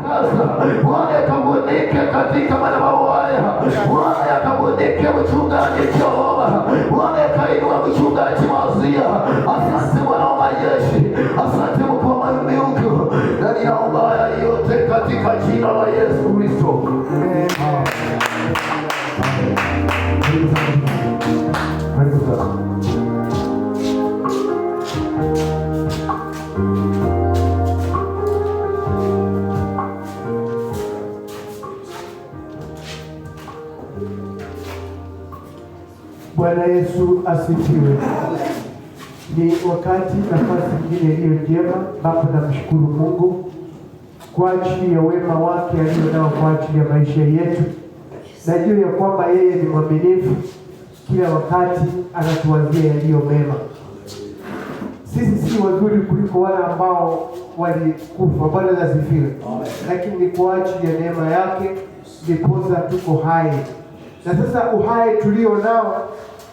kutangaza. Bwana yakabudike katika madhabahu haya. Bwana yakabudike mchungaji Jehova. Bwana yakainua mchungaji Mazia. Asante Bwana wa majeshi, asante Mungu wa miungu, na ninaomba haya yote katika jina la Yesu Kristo. Bwana Yesu asifiwe. Ni wakati nafasi nyingine iliyo njema ambapo namshukuru Mungu kwa ajili ya wema wake alio nao kwa ajili ya maisha yetu. Najua ya kwamba yeye ni mwaminifu, kila wakati anatuwazia yaliyo mema. Sisi si wazuri kuliko wale ambao walikufa. Bwana asifiwe. Lakini ni kwa ajili ya neema yake ndiposa tuko hai. Na sasa uhai tulio nao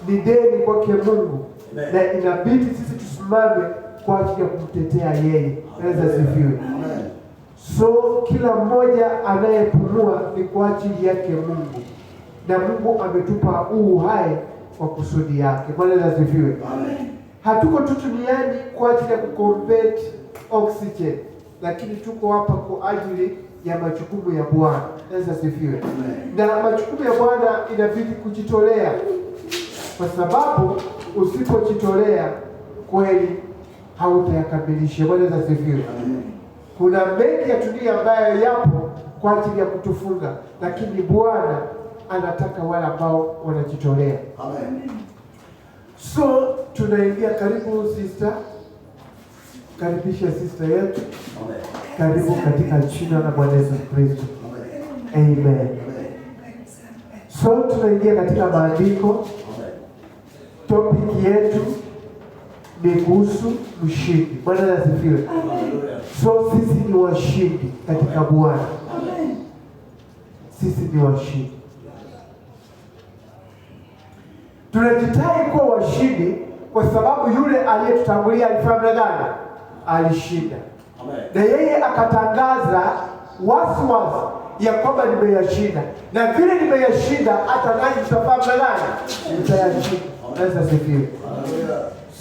ni deni kwake Mungu. Na inabidi sisi tusimame kwa ajili ya kumtetea yeye. Bwana asifiwe. So kila mmoja anayepumua ni kwa ajili yake Mungu. Na Mungu ametupa huu uhai kwa kusudi yake. Bwana asifiwe. Hatuko tu duniani kwa ajili ya kuconvert oxygen, lakini tuko hapa kwa ajili ya majukumu ya Bwana. Bwana asifiwe. Na majukumu ya Bwana inabidi kujitolea, kwa sababu usipojitolea kweli hautayakamilisha. Bwana asifiwe. Kuna mengi ya dunia ambayo yapo kwa ajili ya kutufunga, lakini Bwana anataka wale ambao wanajitolea. Amen. So tunaingia, karibu sister, karibisha sister yetu. Amen. Karibu katika jina la Bwana Yesu Kristo. Amen. Amen. So tunaingia katika maandiko. Topic yetu ni kuhusu mshindi. Bwana asifiwe. So sisi ni washindi katika Bwana. Sisi ni washindi. Tunajitai kuwa washindi kwa sababu yule aliyetutangulia alifanya gani? Alishinda. Na yeye akatangaza wasiwasi ya kwamba nimeyashinda, na vile nimeyashinda hata nanyi mtafanya gani? Mtayashinda. Bwana asifiwe.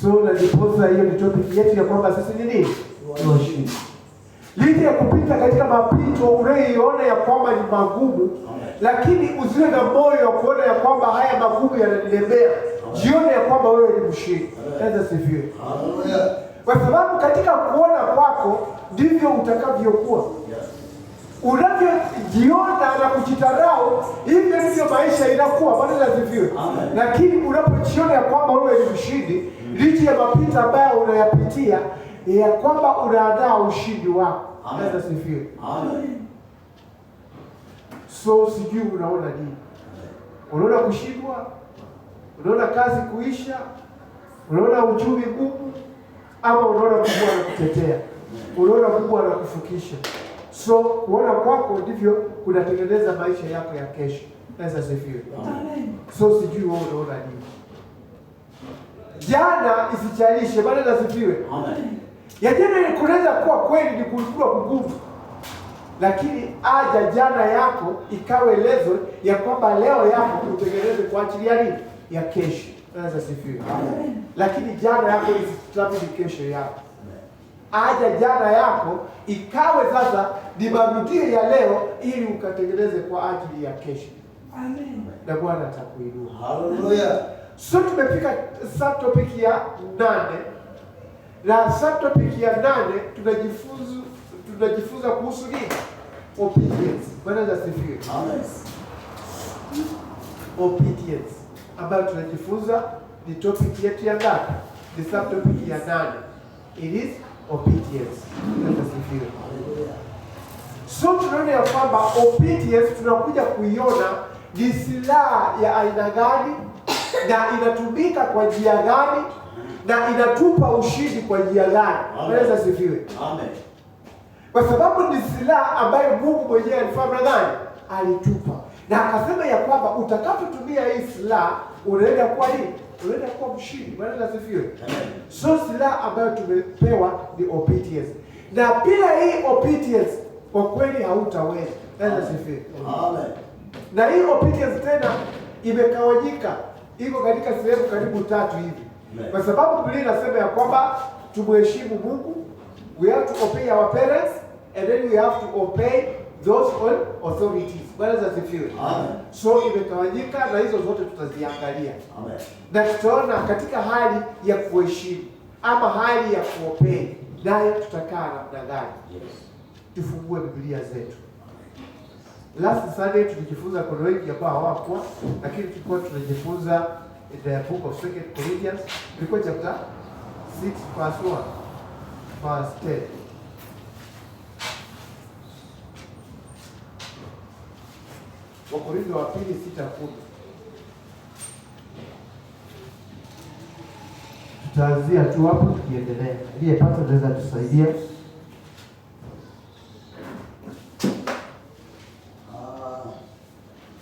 So na ndiposa hiyo ni topic yetu ya kwamba sisi ni nini? Ni washindi. Licha ya kupita katika mapito unayoiona ya kwamba ni magumu, lakini usiwe na moyo wa kuona ya kwamba haya magumu yananilemea. Jione ya kwamba wewe ni mshindi. Bwana asifiwe. Kwa sababu katika kuona kwako ndivyo utakavyokuwa. Unavyojiona na kujitarau, hivyo ndivyo maisha inakuwa. Bwana asifiwe. Lakini unapojiona ya kwamba wewe ni mshindi, licha ya mapito ambayo unayapitia, ya kwamba unaandaa ushindi wako. Bwana asifiwe. So sijui unaona nini? Unaona kushindwa? Unaona kazi kuisha? Unaona uchumi ngumu? Ama unaona Mungu anakutetea? Unaona Mungu anakufukisha? So kuona kwako ndivyo kunatengeneza maisha yako ya kesho. Bwana asifiwe. So sijui wewe unaona nini? Jana isichalishe. Bwana asifiwe. Ya jana kunaweza kuwa kweli ni kulikuwa kugumu, lakini aja jana yako ikawe lezo ya kwamba leo yako utengeneze kwa ajili ya nini? Ya kesho. Bwana asifiwe. Lakini jana yako isitabiri kesho yako. Aja jana yako ikawe sasa ni marudio ya leo ili ukatengeneze kwa ajili ya kesho. Amen. Na Bwana atakuinua. Hallelujah. So tumefika subtopic ya 8. Na subtopic ya 8 tunajifunza kuhusu nini? Obedience. Bwana asifiwe. Amen. Obedience. Ambayo tunajifunza ni topic yetu ya ngapi? Ni subtopic ya 8. It is obedience. Bwana asifiwe. So tunaona ya kwamba obedience tunakuja kuiona ni silaha ya aina gani, na inatumika kwa njia gani, na inatupa ushindi kwa njia gani. Bwana asifiwe. Amen. Kwa sababu ni silaha ambayo Mungu mwenyewe alifanya gani? Alitupa. Na akasema ya kwamba utakapotumia hii silaha unaenda kwa nini? Unaenda kwa mshindi. Bwana asifiwe. Amen. So silaha ambayo tumepewa ni obedience. Na bila hii obedience kwa kweli hautaweza. Sifiwe. Amen. Na hii obedience tena imekawanyika, iko katika sehemu karibu 3 hivi. Kwa sababu Biblia inasema ya kwamba tumheshimu Mungu, we have to obey our parents, and then we have to obey those on authorities. Bwana asifiwe. Amen. So imekawanyika, na hizo zote tutaziangalia. Amen. Na tutaona katika hali ya kuheshimu ama hali ya kuobey, nayo tutakaa namna gani? Yes. Tufungue Biblia zetu. Last Sunday tulijifunza, kuna wengi ambao hawakuwa, lakini tulikuwa tunajifunza the book of 2 Corinthians, ilikuwa chapter 6 verse 1 verse 10. Wakorintho wa pili 6:10. Tutaanzia tu hapo tukiendelea. Ndiye pata anaweza tusaidia.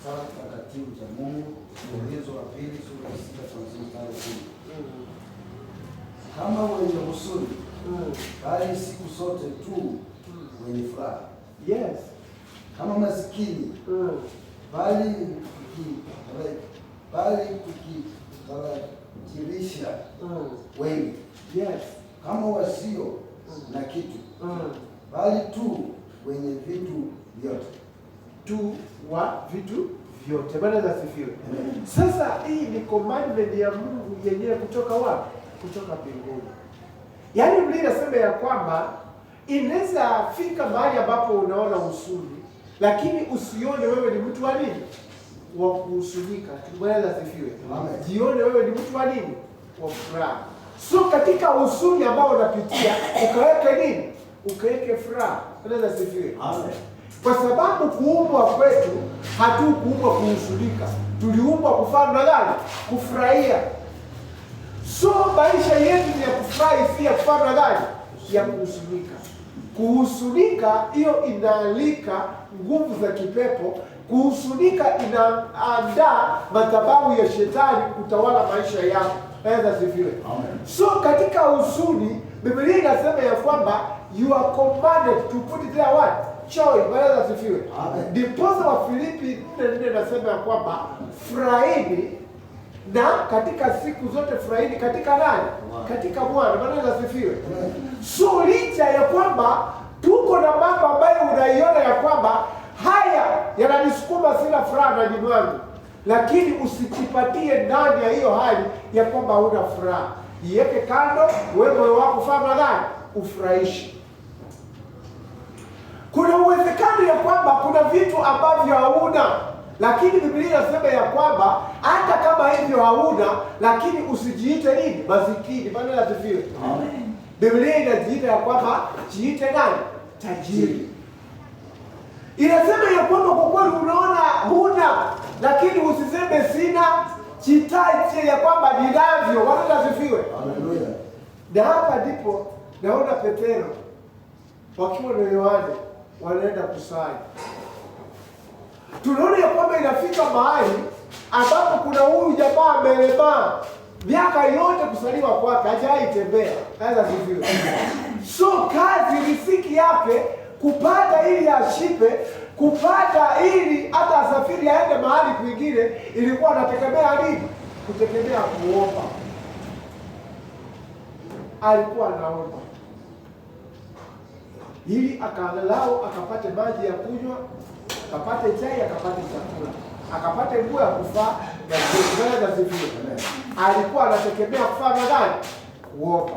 Sala takatifu cha Mungu, Wakorintho wa pili sura ya 6:10. Kama wenye huzuni, bali siku zote tu wenye furaha. Yes. Kama masikini, bali tukitarajirisha wengi. Yes. Kama wasio na kitu, bali tu wenye vitu vyote. Tu wa vitu vyote. Bwana asifiwe. Sasa hii ni commandment ya Mungu yenyewe kutoka wapi? Kutoka mbinguni. Yaani Biblia inasema ya kwamba inaweza fika mahali ambapo unaona huzuni, lakini usione wewe ni mtu wa nini? Wa kuhuzunika. Bwana asifiwe. Jione wewe ni mtu wa nini? Wa furaha. So katika huzuni ambao unapitia, ukaweke nini? Ukaweke furaha. Bwana asifiwe. Amen. Kwa sababu kuumbwa kwetu hatukuumbwa kuhuzunika. Tuliumbwa kufanya gani? Kufurahia. So maisha yetu ni ya kufurahi, si ya kufanya gani? Ya kuhuzunika. Kuhuzunika hiyo inaalika nguvu za kipepo. Kuhuzunika inaandaa madhabahu ya shetani kutawala maisha yako. Aidha sifiwe. Amen. So katika huzuni Biblia inasema ya kwamba you are commanded to put it there what? Joy. Bwana asifiwe. Amen. Ndiposa wa Filipi 4:4 nasema ya kwamba furahini, na katika siku zote furahini katika nani? Katika Bwana. Bwana asifiwe. So licha ya kwamba tuko na mambo ambayo unaiona ya kwamba haya yananisukuma sina furaha ndani mwangu, lakini usijipatie ndani ya hiyo hali ya kwamba huna furaha. Iweke kando, wewe moyo wako fanya gani? Ufurahishi. Kuna uwezekano ya kwamba kuna vitu ambavyo hauna, lakini Biblia inasema ya kwamba hata kama hivyo hauna, lakini usijiite nini? Masikini. Bwana asifiwe. Amen. Biblia inajiita ya kwamba jiite nani? Tajiri. Inasema ya kwamba kwa kweli unaona huna, lakini usiseme sina, jitaje ya kwamba ninavyo. Bwana asifiwe. Haleluya. Na hapa ndipo naona Petero wakiwa na Yohane wanaenda kusali. Tunaona ya kwamba inafika mahali ambapo kuna huyu jamaa amelemaa miaka yote kusaliwa kwake, hajawahi tembea. Kaza sivyo. So kazi riziki yake kupata ili ashipe, kupata ili hata asafiri aende mahali kwingine, ilikuwa anategemea nini? Kutegemea kuomba. Alikuwa anaomba ili akaangalau akapate maji ya kunywa, akapate chai, akapate chakula, akapate nguo ya kuvaa na kuweza sivyo. Alikuwa anategemea kufanya gani? Kuomba.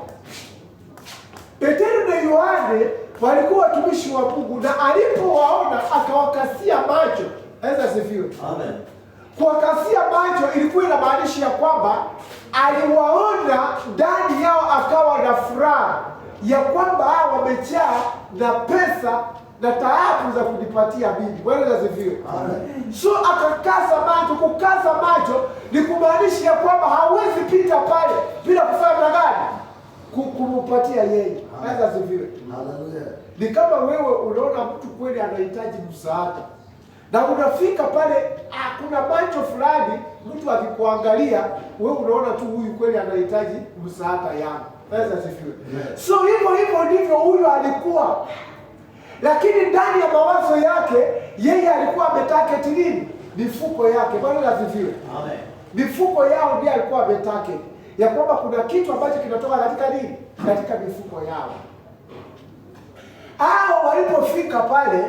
Petero na Yohane walikuwa watumishi wa Mungu, na alipowaona akawakasia macho. Aweza sifiwe. Amen. Kuwakasia macho ilikuwa inamaanisha ya kwamba aliwaona ndani yao, akawa na furaha ya kwamba hao wamejaa na pesa na taabu za kujipatia bibi. Bwana asifiwe. Amen. So akakaza macho. Kukaza macho ni kumaanisha ya kwamba hawezi pita pale bila kufanya gani? Kumpatia yeye. Bwana asifiwe. Haleluya. Ni kama wewe unaona mtu kweli anahitaji msaada, na unafika pale, kuna macho fulani, mtu akikuangalia wewe unaona tu huyu kweli anahitaji msaada yako. Bwana asifiwe. So hivyo ndivyo huyu alikuwa. lakini ndani ya mawazo yake yeye alikuwa ametarget nini? Mifuko yake. Bwana asifiwe. Amen. Mifuko yao ndiye alikuwa ametarget, ya kwamba kuna kitu ambacho kinatoka katika nini? Katika mifuko yao. Hao walipofika pale,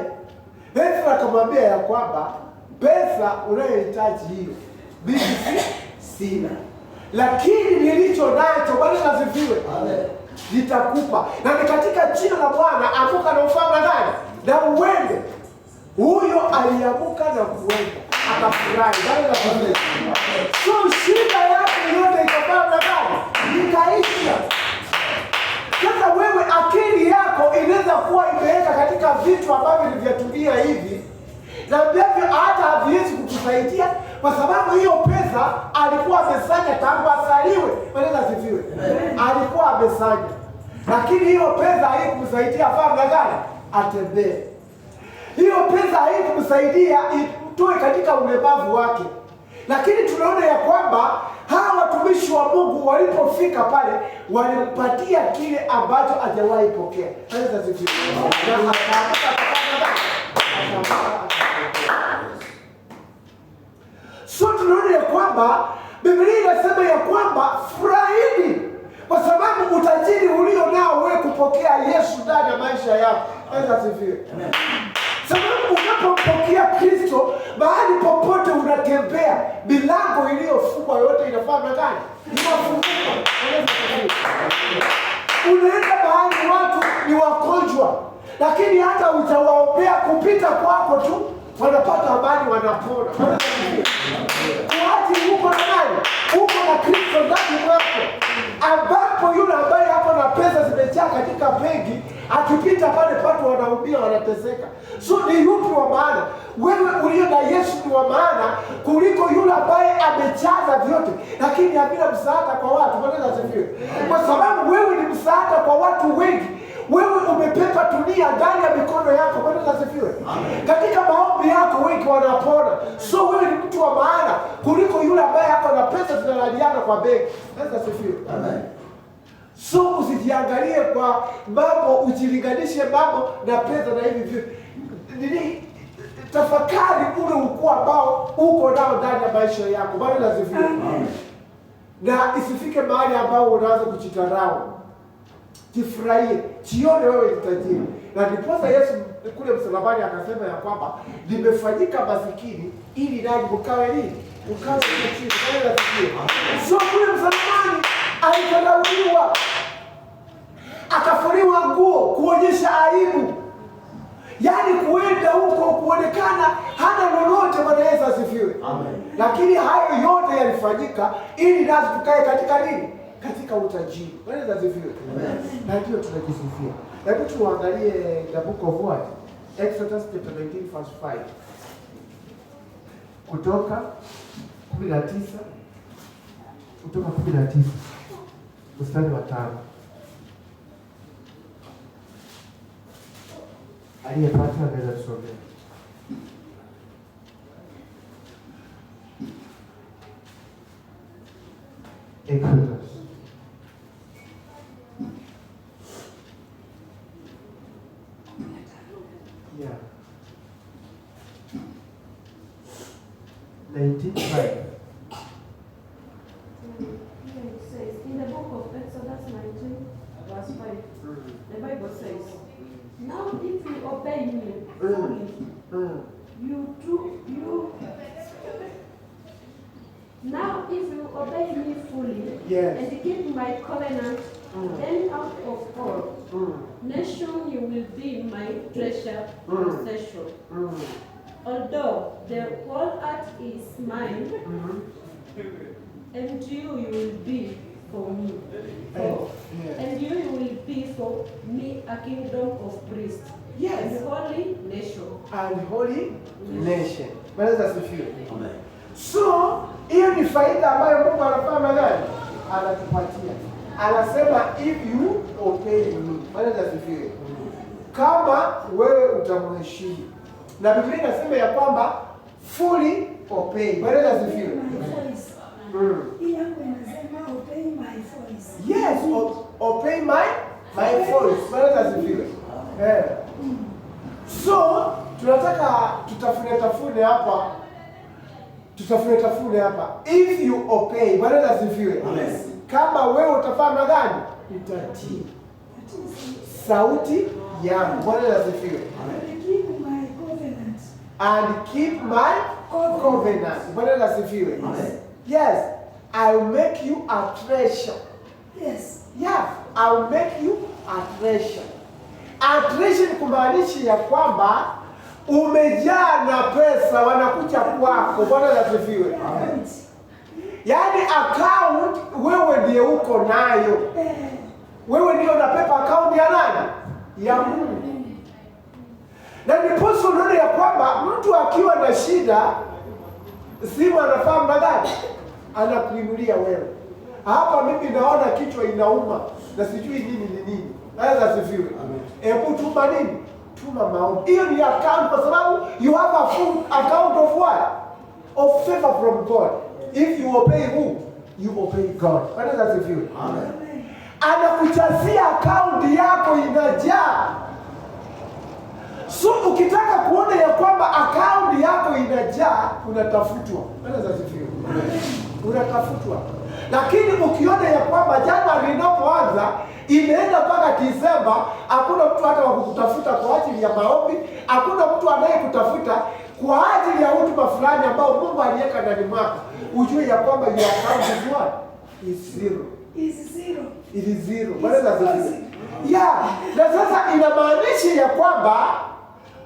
Petro akamwambia ya kwamba pesa unayohitaji hiyo mimi sina, lakini nilicho nacho, Bwana asifiwe, nitakupa. Na ni katika jina la Bwana amuka na ufahamu nani na uende. Huyo aliamuka na kuenda akafurahi. Bwana asifiwe. So shida yake yote ikafahamu nani ikaisha. Sasa wewe akili yako inaweza kuwa imeweka katika vitu ambavyo ni vya dunia hivi, na ambavyo hata haviwezi kukusaidia, kwa sababu hiyo pesa alikuwa amesanya tangu asaliwe. Bwana asifiwe. Alikuwa amesanya, lakini hiyo pesa haikumsaidia fahamu gani atembee. Hiyo pesa haikumsaidia itoe katika ulemavu wake. Lakini tunaona ya kwamba hawa watumishi wa Mungu walipofika pale walimpatia kile ambacho hajawahi pokea. Bwana asifiwe. So tunaona ya kwamba Biblia inasema ya kwamba furahini kwa sababu utajiri ulio nao wewe kupokea Yesu ndani ya maisha yako. Bwana asifiwe. Amen. Sababu unapompokea Kristo, mahali popote unatembea, milango iliyofungwa yote inafahamu gani? Inafunguka. Unaenda mahali watu ni wagonjwa, lakini hata utawaombea kupita kwako tu wanapata amani, wanapona. Wakati uko na nani? Uko na Kristo ndani mwako, ambapo yule ambaye hapo na pesa zimejaa katika benki akipita pale watu wanaumia, wanateseka. So ni yupi wa maana? Wewe ulio na Yesu ni wa maana kuliko yule ambaye amejaza vyote lakini havina msaada kwa watu. Bwana asifiwe. Kwa sababu wewe ni msaada kwa watu wengi. Wewe umepepa dunia ndani ya mikono yako. Bwana asifiwe. Katika maombi yako wengi wanapona. So wewe ni mtu wa maana kuliko yule ambaye hako na pesa zinalaliana kwa benki. Bwana asifiwe. Amen. So usijiangalie kwa mambo, ujilinganishe mambo na pesa na hivi vitu. Tafakari ule ukuu ambao uko nao ndani ya maisha yako. Bwana asifiwe. Na isifike mahali ambao unaanza kujitarau. Jifurahie, jione wewe ni tajiri. Na ndiposa Yesu kule msalabani akasema ya kwamba nimefanyika masikini ili nanyi mkawe nini? Mkawe tajiri. Bwana asifiwe. So kule msalabani alitadauliwa, akafuliwa nguo kuonyesha aibu, yaani kuenda huko kuonekana hana lolote. Bwana Yesu asifiwe. Amen. Lakini hayo yote yalifanyika ili nasi tukae katika nini? Katika utajiri. Bwana Yesu asifiwe. Amen. Na ndio tunajisifia. Hebu tuangalie the book of what? Exodus chapter 19 verse 5. Kutoka 19 kutoka 19 mstari wa 5. Aliyepata anaweza kusomea. Exodus. Yeah. 19:5. In the book of Exodus 19, verse 5, the Bible says, now if you obey me fully, now if you obey me fully, yes, and keep my covenant, then out of all nations you will be my treasure possession. Although the whole earth is mine, and you will be for me. And you will be for me a kingdom of priests. Yes. And holy nation. And holy nation. Bwana asifiwe. Amen. So, hiyo ni faida ambayo Mungu anafanya gani? Anatupatia. Anasema if you obey me. Bwana asifiwe. Kama wewe utamheshimu. Na Biblia inasema ya kwamba fully obey. Bwana asifiwe. Obey my voice. Yes, obey my voice. Bwana asifiwe. So tunataka tutafune hapa. If you obey, Bwana asifiwe. Amen. Kama wewe utafanya gani? Utatii sauti yangu. Bwana asifiwe. And keep my covenant. And keep my covenant. Bwana asifiwe. Amen. Yes, I'll make you a treasure. Yes. Yeah, I'll make you a treasure. A treasure ni kumaanisha ya kwamba umejaa na pesa wanakuja kwako. Bwana asifiwe. Amen. Yaani account wewe ndiye uko nayo. Wewe ndio unapepa account ya nani? Ya Mungu. Na ndiposa unaona ya kwamba mtu akiwa na shida simu anafahamu na gani? Anakuinulia wewe. Hapa mimi naona kichwa inauma na sijui nini ni nini. Naweza sifiwe. Hebu tuma nini? Tuma maombi. Hiyo ni account kwa sababu you have a full account of what? Of favor from God. If you obey who? You obey God. Naweza sifiwe. Amen. Anakuchazia account yako inajaa. So ukitaka kuona ya kwamba account yako inajaa, unatafutwa. Naweza sifiwe. Unatafutwa. Lakini ukiona ya kwamba Januari inapoanza imeenda mpaka Disemba, hakuna mtu hata wa kukutafuta kwa ajili ya maombi, hakuna mtu anayekutafuta kwa ajili ya huduma fulani ambao Mungu aliweka ndani mwako, ujue ya kwamba your account is what? Is zero. Is zero. It is zero. Bwana asifiwe. Yeah, na sasa inamaanisha ya kwamba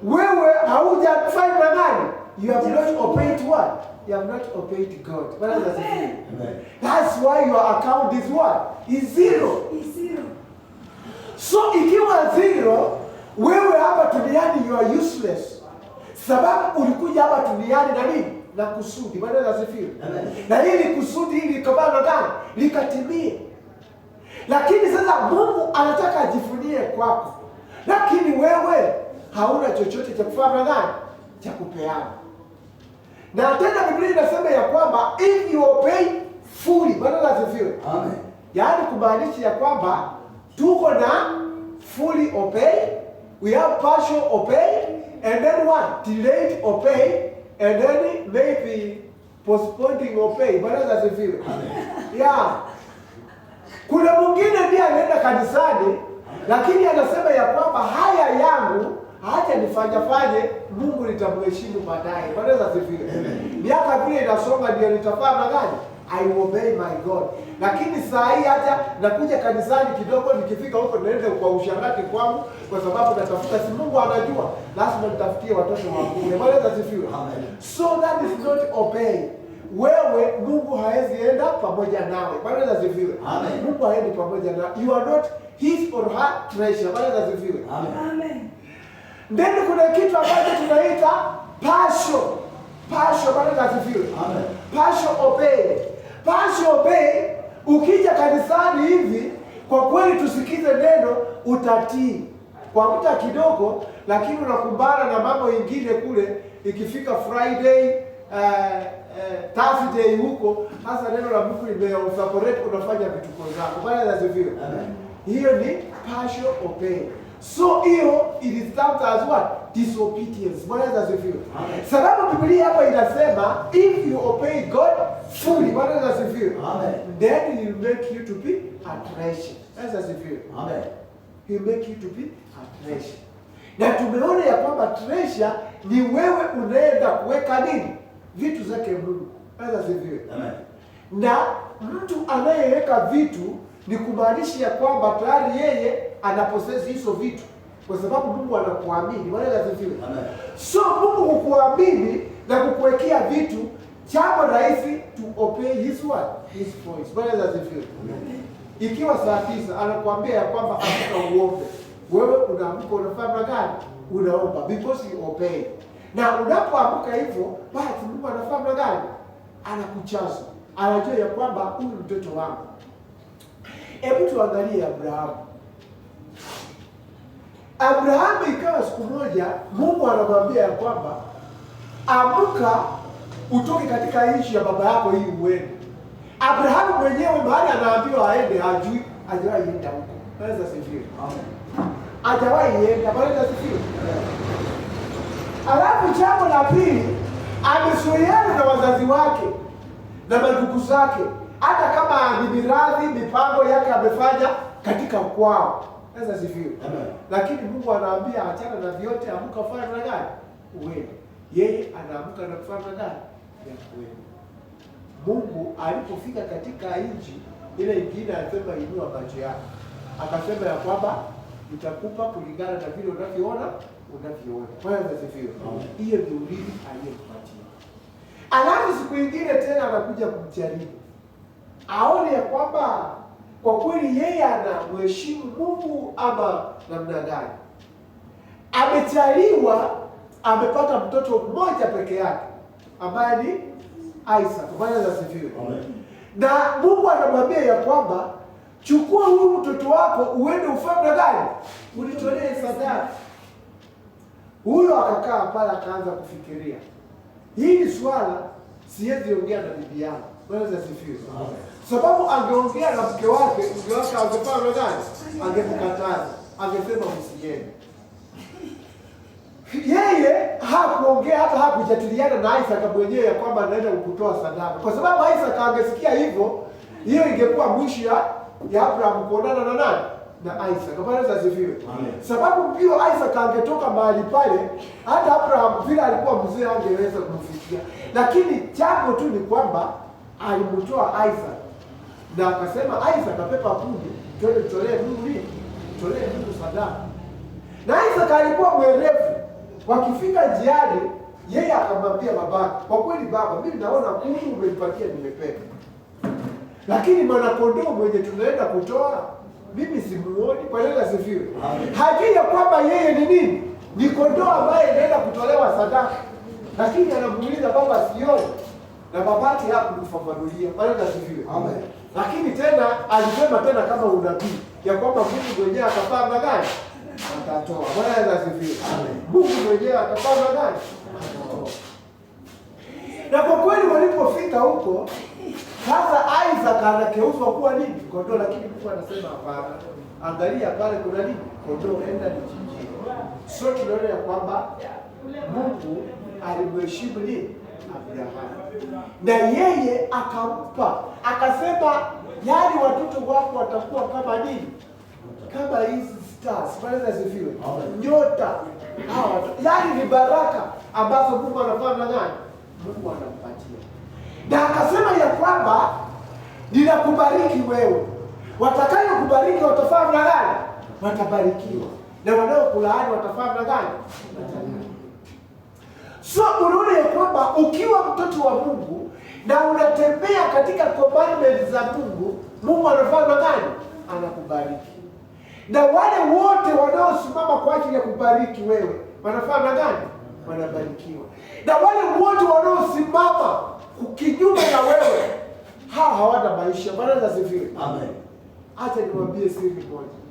wewe haujafanya na nani? You have not obeyed what? You have not obeyed God. Bwana asifiwe. Amen. That's why your account is what? Is zero. Is zero. So ikiwa zero, wewe hapa duniani you are useless. Sababu ulikuja hapa duniani na nini? Na kusudi. Bwana asifiwe. Amen. Na hili kusudi hili likabana gani? Likatimie. Lakini sasa Mungu anataka ajifunie kwako. Lakini wewe hauna chochote cha kufanya gani? Cha kupeana. Na tena Biblia inasema ya kwamba if you obey fully, Bwana asifiwe. Amen. Yaani kumaanisha ya kwamba tuko na fully obey, we have partial obey, and then what? Delayed obey, and then maybe postponing obey. Bwana asifiwe. Yeah. Kuna mwingine ndiye anaenda kanisani lakini anasema ya kwamba haya yangu acha nifanye Mungu nitamheshimu baadaye. Bwana asifiwe. Miaka vile inasonga ndio nitafanya gani? I obey my God. Lakini saa hii acha nakuja kanisani kidogo, nikifika huko naenda kwa usharati kwangu kwa sababu natafuta, si Mungu anajua lazima nitafutie watoto wangu. Bwana asifiwe. So that is not obey. Wewe Mungu haezi enda pamoja nawe. Bwana asifiwe. Amen. Mungu haendi pamoja nawe. You are not his or her treasure. Bwana asifiwe. Amen. Then kuna kitu ambacho tunaita partial. Partial. Bwana asifiwe. Amen. Partial obey. Partial obey, ukija kanisani hivi, kwa kweli tusikize neno, utatii kwa muda kidogo, lakini unakumbana na mambo ingine kule. Ikifika Friday, Thursday huko, hasa neno la Mungu limeoperate, unafanya vituko zako. Bwana asifiwe. Hiyo ni partial obey. So hiyo it is termed as what? Disobedience. Bwana asifiwe. Sababu Biblia hapa inasema if you obey God fully, Bwana asifiwe. Then he will make you to be a treasure. Bwana asifiwe. He will make you to be a treasure. Na tumeona ya kwamba treasure ni wewe unaenda kuweka nini? Vitu zake Mungu. Bwana asifiwe. Na mtu anayeweka vitu ni kumaanisha ya kwamba tayari yeye anaposesi hizo vitu kwa sababu Mungu anakuamini. Bwana asifiwe. So Mungu hukuamini na kukuwekea vitu, jambo rahisi to obey his word, his voice. Bwana asifiwe. Ikiwa saa 9 anakuambia ya kwamba amka uombe, wewe unaamka unafanya gani? Unaomba because you obey. Na unapoamka hivyo, basi Mungu anafanya gani? Anakuchaza. Anajua ya kwamba huyu mtoto wangu. Hebu tuangalie Abrahamu. Abrahamu ikawa siku moja Mungu anamwambia ya kwamba amka utoke katika nchi ya baba yako hii uende. Abrahamu mwenyewe mahali anaambiwa aende hajui, hajawahi enda huko. Bwana asifiwe. Hajawahi enda. Bwana asifiwe. Alafu jambo la pili, amezoeana na wazazi wake na mandugu zake, hata kama ni mirathi, mipango yake amefanya katika kwao. Sasa sifiwe. Lakini Mungu anaambia achana na vyote, amka fanya na gani? Uende. Yeye anaamka na kufanya gani? Ya kuenda. Mungu alipofika katika nchi ile ingine, alisema inua macho yako. Akasema ya kwamba nitakupa kulingana na vile unavyoona. Kwanza sifiwe. Hiyo ndio urithi aliyokupatia. Alafu siku nyingine tena anakuja kumjaribu, aone ya kwamba kwa kweli yeye anamheshimu Mungu ama namna gani. Amejaliwa, amepata mtoto mmoja peke yake ambaye ni Isaac. Kwanza sifiwe. Na Mungu anamwambia ya kwamba chukua huyu mtoto wako uende ufanye gani? Unitolee sadaka. Huyo akakaa pale akaanza kufikiria, hili swala siwezi ongea na bibi yangu. Bwana asifiwe. Sababu angeongea na mke wake, mke wake angefanya gani? Angemkataza, angesema msiende. Yeye hakuongea, hata hakujadiliana na Isaac mwenyewe ya kwamba anaenda kutoa sadaka, kwa sababu Isaac angesikia hivyo, hiyo ingekuwa mwisho ya Abraham kuonana na nani? Na Isaac. Bwana asifiwe. Sababu pia Isaac angetoka mahali pale, hata Abraham vile alikuwa mzee angeweza kumfikia. Lakini jambo tu ni kwamba alimtoa Isaac na akasema Isaac apepa kuni, twende tutolee Mungu nini? Tutolee Mungu sadaka. Na Isaac alikuwa mwerevu. Wakifika njiani, yeye akamwambia babake, kwa kweli baba, mimi naona kuni umenipatia nimepepa, lakini mwana kondoo mwenye tunaenda kutoa mimi simuoni. Kwa nini asifiwe? Hajui ya kwamba yeye ni nini? Ni kondoo ambaye inaenda kutolewa sadaka. Lakini anamuuliza baba, sioni. Na babake hakumfafanulia. Kwa nini asifiwe? Amen. Lakini tena alisema tena kama unabii ya kwamba Mungu mwenyewe atapanga gani? Atatoa. Kwa nini asifiwe? Amen. Mungu mwenyewe atapanga gani? Atatoa. Na kwa kweli walipofika huko, sasa Isaac anakeuzwa kuwa nini? Kondoo. Lakini Mungu anasema hapana. Angalia pale kuna nini? Kondoo, enda nichinjie. Sio tunaona ya kwamba Mungu alimheshimu nini? Abraham. Na yeye akampa, akasema yale watoto wako watakuwa kama nini? Kama hizi stars. Bwana asifiwe. Nyota. Hawa yani ni baraka ambazo Mungu anafanya gani? Mungu anampatia. Na akasema ya kwamba ninakubariki wewe. Watakayo kubariki watafanya gani? Watabarikiwa. Na wanaokulaani watafanya gani? Watalaaniwa. So unaona ya kwamba ukiwa mtoto wa Mungu na unatembea katika commandments za Mungu, Mungu anafanya gani? Anakubariki. Na wale wote wanaosimama kwa ajili ya kubariki wewe, wanafanya gani? Wanabarikiwa. Na wale wote wanaosimama kinyume na wewe, hawana maisha. Bwana asifiwe. Amen. Acha niwaambie siri moja.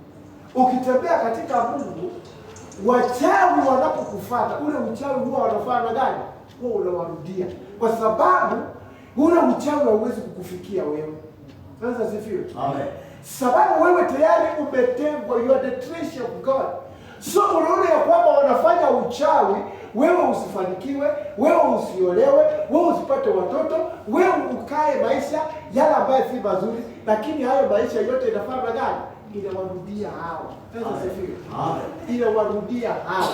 Ukitembea katika Mungu, wachawi wanapokufuata, ule uchawi huwa wanafanya gani? Huwa unawarudia. Kwa sababu ule uchawi hauwezi kukufikia wewe. Bwana asifiwe. Amen. Sababu wewe tayari umetengwa, you are the treasure of God. So unaona ya kwamba wanafanya uchawi, wewe usifanikiwe, wewe usiolewe, wewe usipate watoto, wewe ukae maisha yale ambayo si mazuri, lakini hayo maisha yote inafanya gani? Inawarudia hao. Sasa sifiwe. Inawarudia hao.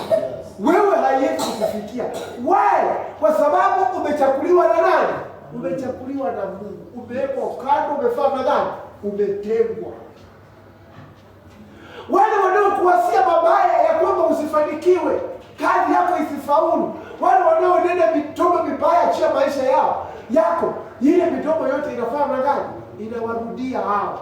Wewe haiwezi kufikia. Why? Kwa sababu umechakuliwa na nani? Umechakuliwa na Mungu. Umewekwa kando, umefanya gani? Umetengwa. Wale wanaokuwasia mabaya ya kwamba usifanikiwe, kazi yako isifaulu, wale wanaonena mitomo mibaya chia maisha yako, ile mitomo yote inafanya gani? Inawarudia hao.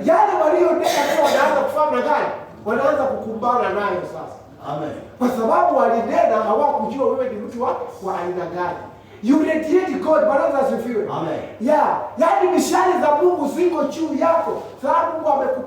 Yale walionena tu wanaanza kufanya gani? Wanaanza kukumbana nayo sasa. Amen. Kwa sababu walinena hawakujua wewe ni mtu wa aina gani. You radiate God. Bwana asifiwe. Amen. Yeah. Yaani mishale za Mungu ziko juu yako. Sababu Mungu